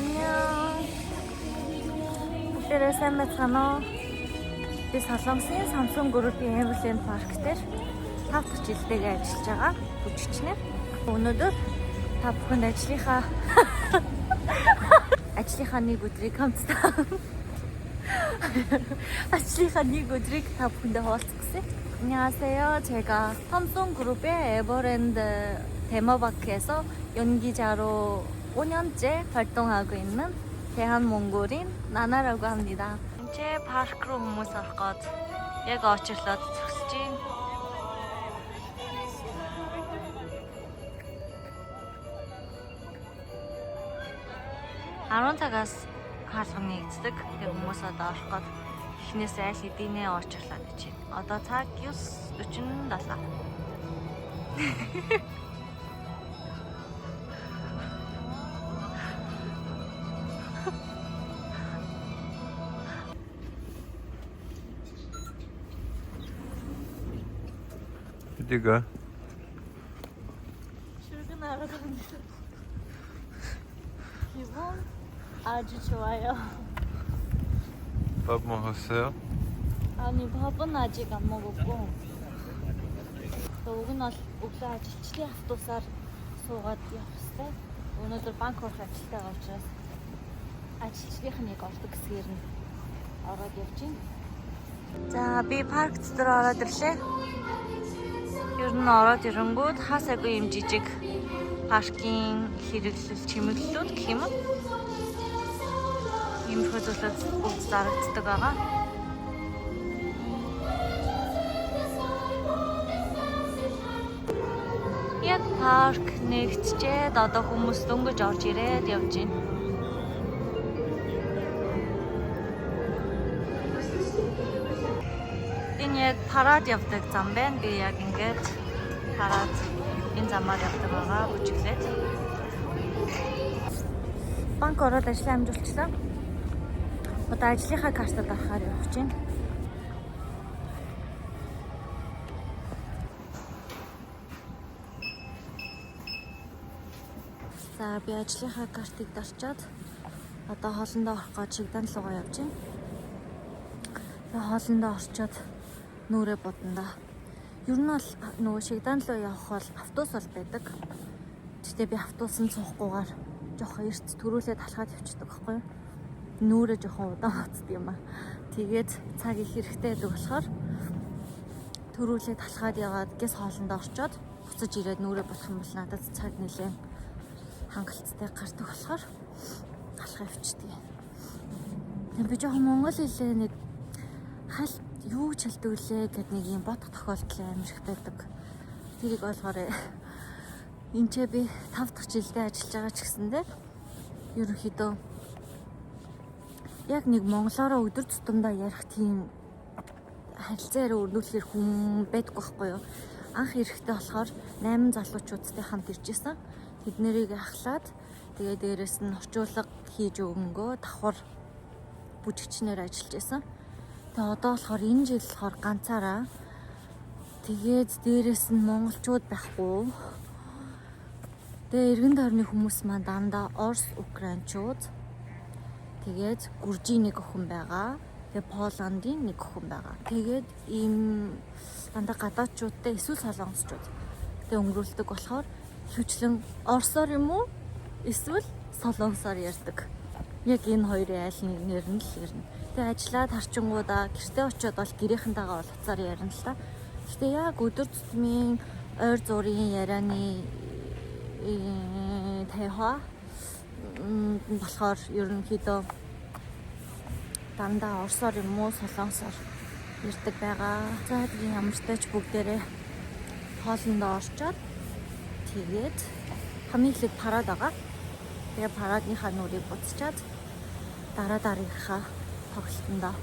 안녕. бүгдээрээ сайн байцгаана уу? Би Солонгосын Samsung Group-ийн Evelyn Park дээр 5 дахь жилдээ ажиллаж байгаа бүжигчнэр. Өнөөдөр та бүхэнд ажлынхаа нэг өдрийг хамтдаа ажлынхаа нэг өдрийг та бүхэндээ хуваалцах гэсэн. 안녕하세요. 제가 삼성 그룹의 에버랜드 테마파크에서 연기자로 5년째 활동하고 있는 대한몽골인 나나라고 합니다. 이제 파크로 хүмүүс орох гээд яг очирлоод зогсож байна. Арван цагаас хаалганы эздэг хүмүүс одоо орох гээд эхнээс айл хэдийнэ очирлаад гэж байна. Одоо цаг 9:47. 어디가? 출근하러 갑니다. 기분 아주 좋아요. 밥 먹었어요? 아니 밥은 아직 안 먹었고 уг нь бол өглөө ажилчдын автобусаар суугаад явах хэрэгтэй. Өнөөдөр банк орох ажилтай байгаа учраас ажилчдынхныг ордог хэсгээр нь ороод явж байна. За би парк дотор ороод ирлээ. Ер нь ороод ирэнгүүт хасаагүй юм жижиг паркийн хэрэглэл чимэглэлүүд гэх юм уу? Иймэрхүү зүйлүүд бүгд зарагддаг байгаа. Яг парк нэгтчээд одоо хүмүүс дөнгөж орж ирээд явж байна. Энэ яг парад явдаг зам байна. Би яг ингээд парад энэ замаар явдаг байгаа бүжиглээд. Банк ороод ажлаа амжуулчихсан. Одоо ажлынхаа картад орохоор явж байна. За би ажлынхаа картыг дарчаад одоо хоолндоо орох гэж шигдан руугаа явж байна. Тэгээ хоолндоо орчоод нүрээ бодондоо. Ер нь бол нөгөө шигдан руу явах бол автобус бол байдаг. Гэхдээ би автобусанд суухгүйгээр жоохон эрт төрүүлээд алхаад явчихдаг байхгүй юу? Нүрээ жоохон удаан хацдаг юм аа. Тэгээд цаг их хэрэгтэй байдаг болохоор төрүүлээд алхаад яваад гэс хоолндоо орчоод буцаж ирээд нүрээ болох юм бол надад цаг нэлээд хангалттай гардаг болохоор алхаа явчихдаг. Тэгээд би жоохон монгол хэлээ нэг хальт юу ч хэлдэг үлээ гэд нэг юм бодох тохиолдол амар их байдаг. Тэрийг ойлгоорой. Энд ч би 5 дахь жилдээ ажиллаж байгаа ч гэсэндээ ерөнхийдөө яг нэг монголоороо өдөр тутамдаа ярих тийм харилцаараа өрнүүлэхэр хүн байдаггүй байхгүй юу? Анх эрэхтэй болохоор 8 залуучуудтай хамт иржсэн. Тэд нэрийг ахлаад тэгээ дээрэс нь орчуулга хийж өгөнгөө давхар бүжигчнээр ажиллаж байсан. Тэгээ одоо болохоор энэ жил болохоор ганцаараа тэгээд дээрэс нь монголчууд байхгүй. Тэгээ эргэн тойрны хүмүүс маань дандаа орс, украинчууд. Тэгээд гүржийн нэг охин байгаа. Тэгээ Поландын нэг охин байгаа. Тэгээд ийм дандаа гадаадчуудтай эсвэл солонгосчууд. Тэгээ өнгөрүүлдэг болохоор хөвчлэн орсоор юм уу? Эсвэл солонгосоор ярьдаг. Яг энэ хоёрын айл нэгнэр нь л ярина. Тэгээ ажиллаад харчингуудаа гэртээ очиод бол гэрийнхэнтэйгээ бол уцаар ярина л та. Гэхдээ яг өдөр тутмын ойр зургийн ярианы тайхаа болохоор ерөнхийдөө дандаа орсоор юм уу солонгосоор ярьдаг байгаа. За тийм ямар ч тач бүгдээрээ хоолндоо орчоод тэгээд хамгийн эхлээд парад байгаа. Тэгээ парадынхаа нүрийг буцчаад дараагийнхаа тоглолтондоо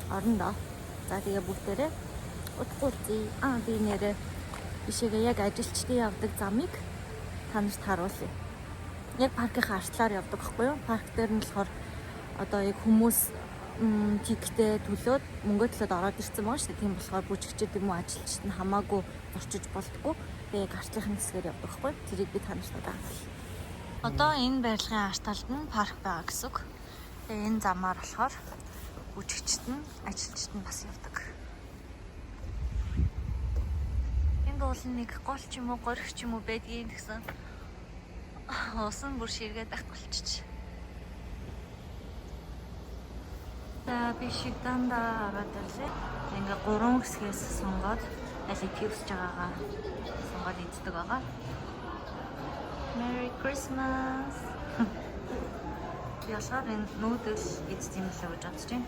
орондоо. За тэгээ бүгдээрээ утгуулъя. Би нэрээ бишээгээ яг ажилчдын явдаг замыг та нарт харуулъя. Яг паркийнхаа артлаар явдаг байхгүй юу? Парк дээр нь болохоор одоо яг хүмүүс тиктэй төлөөд мөнгө төлөөд ороод ирсэн байгаа шүү дээ. Тийм болохоор бүжигчд юм уу ажилчид нь хамаагүй орчиж болтгоо. Тэгээ яг артлынхын хэсгээр явдаг байхгүй юу? Тэрийг би та нарт харуулъя. Одоо энэ барилгын арт талд нь парк байгаа гэсэн үг. Тэгээ энэ замаар болохоор үжигчд нь, ажилчид нь бас явдаг. Энд бол нэг гол ч юм уу, горих ч юм уу байдгийг гэсэн. Усан бүр ширгээд ах болчих. За би шигдандаа ороод ирлээ. Ингээ 3 хэсгээс сонгоод алийг хийвсэж байгаагаа сонгоод иддэг байгаа. Merry Christmas. Ясаар энэ нүүдэл идэх юм л гэж бодож байна.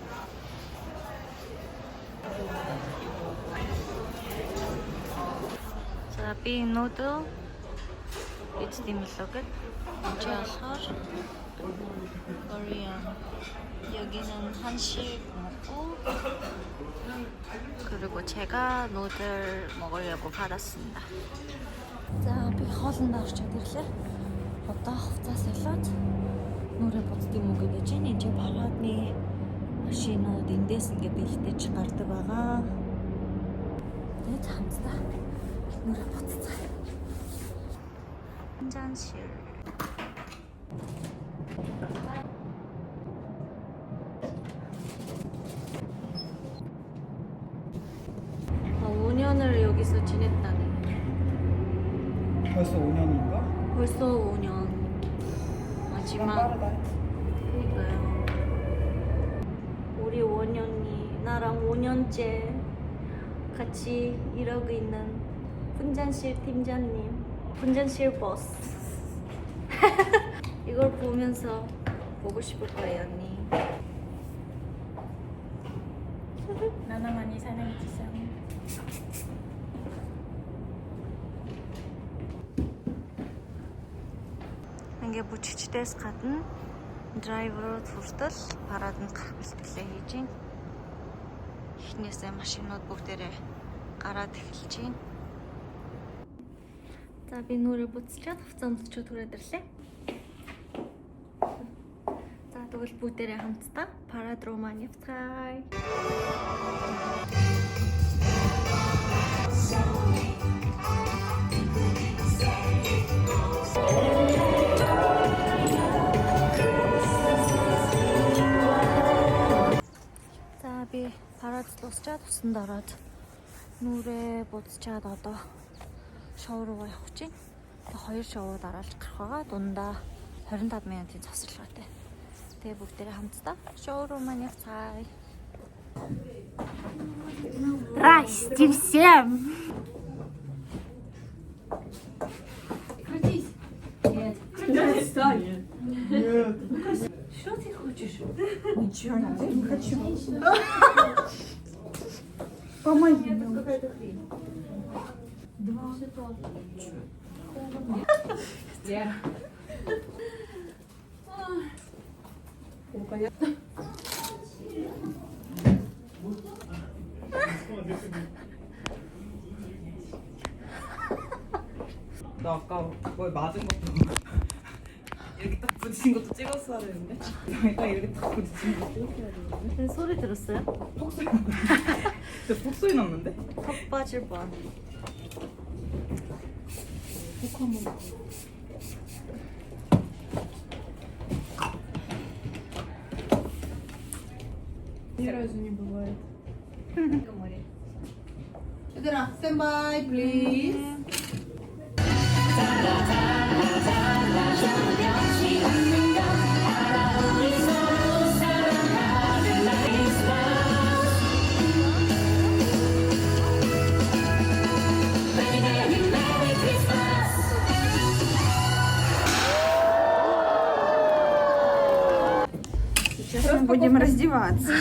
За би нүүдэл идэх юм л гэж бодчихлоо. Korean. 여기는 한식 먹고 그리고 제가 누들 먹으려고 받았습니다. За би хоолндоо орчод ирлээ. Одоо хувцас солиод нүрээ буцд юм уу гэж байна. Энд чи парадны машинууд эндээс ингээ бэлдэж гардаг байгаа. Тэгээд хамтдаа нүрээ буццаа. 한잔실. 여기서 지냈다니. 벌써 5년인가? 벌써 5년. 마지막. 그러니까요. 우리 5년이 나랑 5년째 같이 일하고 있는 분장실 팀장님, 분장실 보스. 이걸 보면서 보고 싶을 거예요, 언니. 나나 많이 사랑해주세요. Ингээ бүжигчдээс гадна драйверууд хүртэл параданд гарах бэлтгэлээ хийж байна. Эхнээсээ машинууд бүгдээрээ гараад эхэлж байна. За би нүрээ буцчаад хувцас өмсчүүд хүрээд ирлээ. За тэгвэл бүгдээрээ хамтдаа парад руу маань явцгаая. Би парад дуусчаад усанд ороод нүрээ буцчаад одоо шоу руугаа явах чинь. Тэгээ 2 шоу дараалж гарах байгаа. Дундаа 25 минутын завсарлагатай. Тэгээ бүгдээрээ хамтдаа шоу руу маань явцгаая. Здрасте всем! Крутись! Нет. Крутись, Саня! Нет. Что ты хочешь? Ничего не хочу. Помоги мне. Какая-то хрень. 2. Вера. Понятно. 나 아까 뭐에 맞은 것도 이렇게 딱 부딪힌 것도 찍었어야 되는데. 딱 이렇게 딱 부딪힌 것도 찍었어야 되는데. 소리 들었어요? 폭소리 났는데. 진짜 폭소리 났는데. 턱 빠질 뻔. 폭 한번 봐. Ни разу не бывает. 얘들아, 스탠바이 플리즈. Сейчас мы будем раздеваться.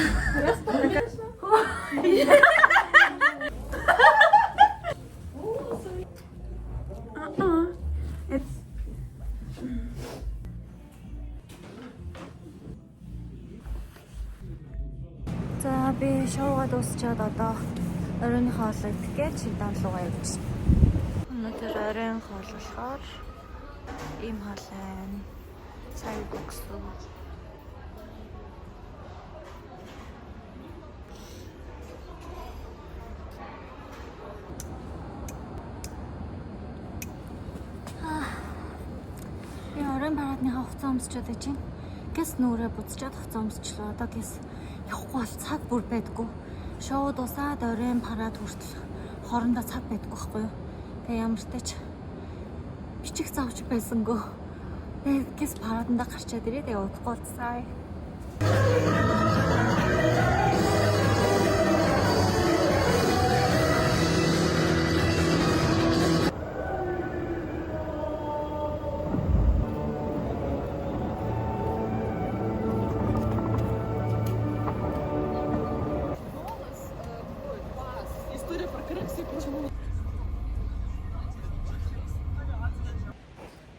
За би шоугаа дуусчаад одоо оройн хоолой идэхгээ чигдаан руугаа явж байна. Өнөөдөр оройн хоол болохоор ийм хоол байна. Сальбоксу. Би оройн Хуцаа өмсчээд байж байна. Гэс нүрээ буцчаад хуцаа өмсчлөө. Одоо гэс явахгүй бол цаг бүр байдгүй. Шоу дуусаад оройн парад хүртэл хоорондоо цаг байдгүй байхгүй юу? Тэгээ ямар ч тач бичих завч байсангүй. Тэгээ гэс параданда гарчаад ирээ. Тэгээ удахгүй болцгаая.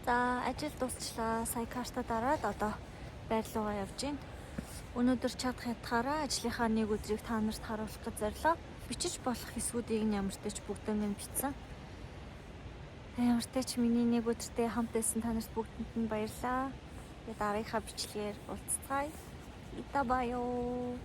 За ажил дуусчлаа. Сая карта дараад одоо байр руугаа явж байна. Өнөөдөр чадах ятгаараа ажлынхаа нэг өдрийг та нарт харуулах гэж зорилоо. Бичиж болох хэсгүүдийг нь ямар ч тач бүгднийг нь бичсэн. Тэгээ ямар ч тач миний нэг өдөртэй хамт байсан та нарт бүгдэнд нь баярлалаа. Тэгээ дараагийнхаа бичлэгээр уулзцгаая. Ита баяо.